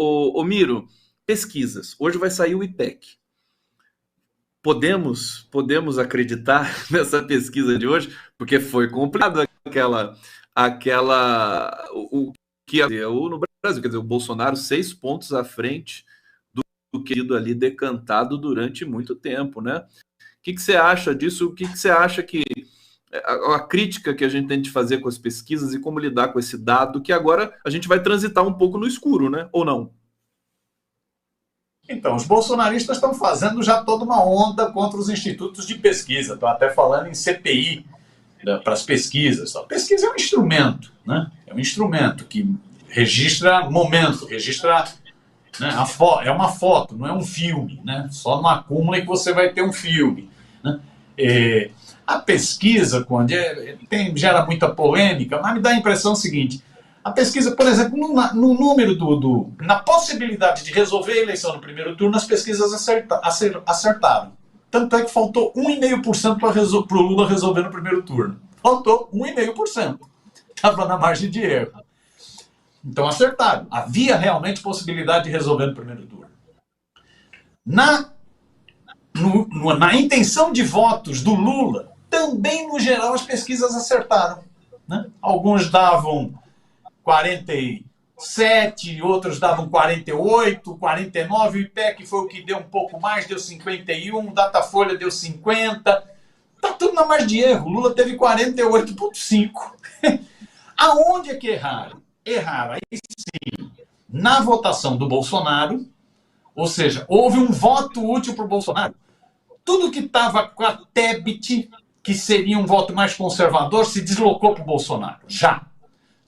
Ô Miro, pesquisas. Hoje vai sair o IPEC. Podemos acreditar nessa pesquisa de hoje? Porque foi complicado o que no Brasil, quer dizer, o Bolsonaro 6 pontos à frente do querido ali decantado durante muito tempo, né? O que você acha disso? O que você acha que a crítica que a gente tem de fazer com as pesquisas e como lidar com esse dado que agora a gente vai transitar um pouco no escuro, né? Ou não? Então, os bolsonaristas estão fazendo já toda uma onda contra os institutos de pesquisa. Estão até falando em CPI para as pesquisas. A pesquisa é um instrumento, né? É um instrumento que registra momento, registra, né? É uma foto, não é um filme, né? Só no acúmulo é que você vai ter um filme, né? A pesquisa, quando gera muita polêmica, mas me dá a impressão seguinte: a pesquisa, por exemplo, no número na possibilidade de resolver a eleição no primeiro turno, as pesquisas acertaram. Tanto é que faltou 1,5% para o Lula resolver no primeiro turno. Faltou 1,5%. Estava na margem de erro. Então acertaram. Havia realmente possibilidade de resolver no primeiro turno. Na intenção de votos do Lula, também, no geral, as pesquisas acertaram, né? Alguns davam 47, outros davam 48, 49, o IPEC foi o que deu um pouco mais, deu 51, o Datafolha deu 50, tá tudo na margem de erro. Lula teve 48,5. Aonde é que erraram? Erraram, aí sim, na votação do Bolsonaro, ou seja, houve um voto útil para o Bolsonaro. Tudo que estava com a Tebet, que seria um voto mais conservador, se deslocou para o Bolsonaro, já.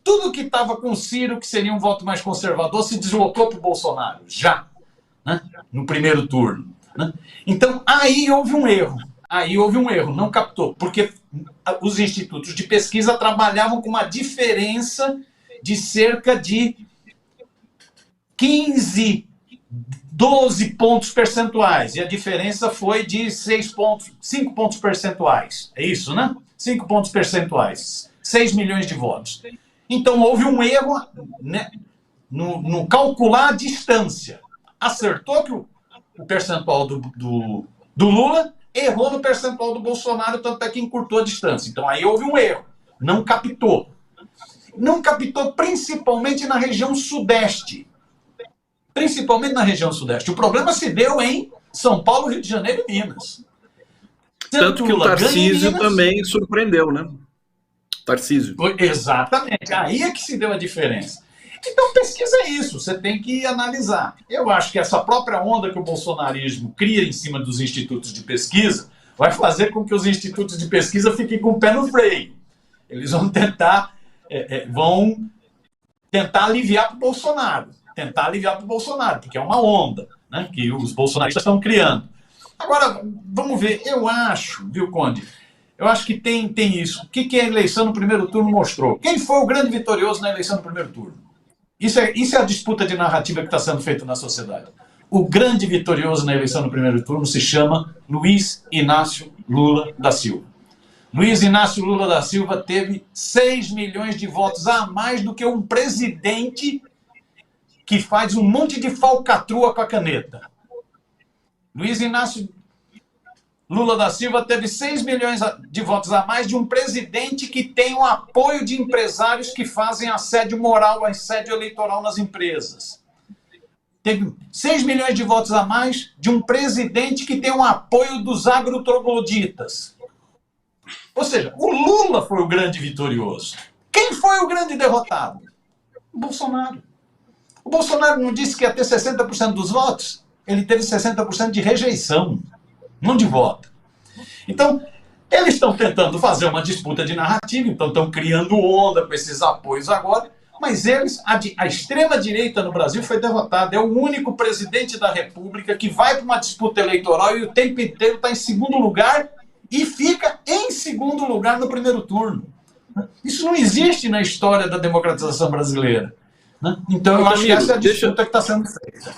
Tudo que estava com o Ciro, que seria um voto mais conservador, se deslocou para o Bolsonaro, já, né? No primeiro turno, né? Então, aí houve um erro. Não captou, porque os institutos de pesquisa trabalhavam com uma diferença de cerca de 15, 12 pontos percentuais, e a diferença foi de 5 pontos percentuais. É isso, né? 5 pontos percentuais, 6 milhões de votos. Então, houve um erro, né, no calcular a distância. Acertou que o percentual do Lula, errou no percentual do Bolsonaro, tanto é que encurtou a distância. Então, aí houve um erro. Não captou. Não captou principalmente na região sudeste. Principalmente na região sudeste. O problema se deu em São Paulo, Rio de Janeiro e Minas. Tanto que o Tarcísio também surpreendeu, né? Tarcísio. Exatamente. Aí é que se deu a diferença. Então, pesquisa é isso. Você tem que analisar. Eu acho que essa própria onda que o bolsonarismo cria em cima dos institutos de pesquisa vai fazer com que os institutos de pesquisa fiquem com o pé no freio. Eles vão tentar aliviar para o Bolsonaro. Porque é uma onda, né, que os bolsonaristas estão criando. Agora, vamos ver. Eu acho, viu, Conde? Eu acho que tem isso. O que a eleição no primeiro turno mostrou? Quem foi o grande vitorioso na eleição no primeiro turno? Isso é a disputa de narrativa que está sendo feita na sociedade. O grande vitorioso na eleição no primeiro turno se chama Luiz Inácio Lula da Silva. Luiz Inácio Lula da Silva teve 6 milhões de votos a mais do que um presidente que faz um monte de falcatrua com a caneta. Luiz Inácio Lula da Silva teve 6 milhões de votos a mais de um presidente que tem o apoio de empresários que fazem assédio moral, assédio eleitoral nas empresas. Teve 6 milhões de votos a mais de um presidente que tem o apoio dos agrotrogloditas. Ou seja, o Lula foi o grande vitorioso. Quem foi o grande derrotado? O Bolsonaro. O Bolsonaro não disse que ia ter 60% dos votos? Ele teve 60% de rejeição, não de voto. Então, eles estão tentando fazer uma disputa de narrativa, então estão criando onda com esses apoios agora, mas a extrema-direita no Brasil foi derrotada. É o único presidente da República que vai para uma disputa eleitoral e o tempo inteiro está em segundo lugar e fica em segundo lugar no primeiro turno. Isso não existe na história da democratização brasileira. Então, eu acho que essa é a disputa que está sendo feita.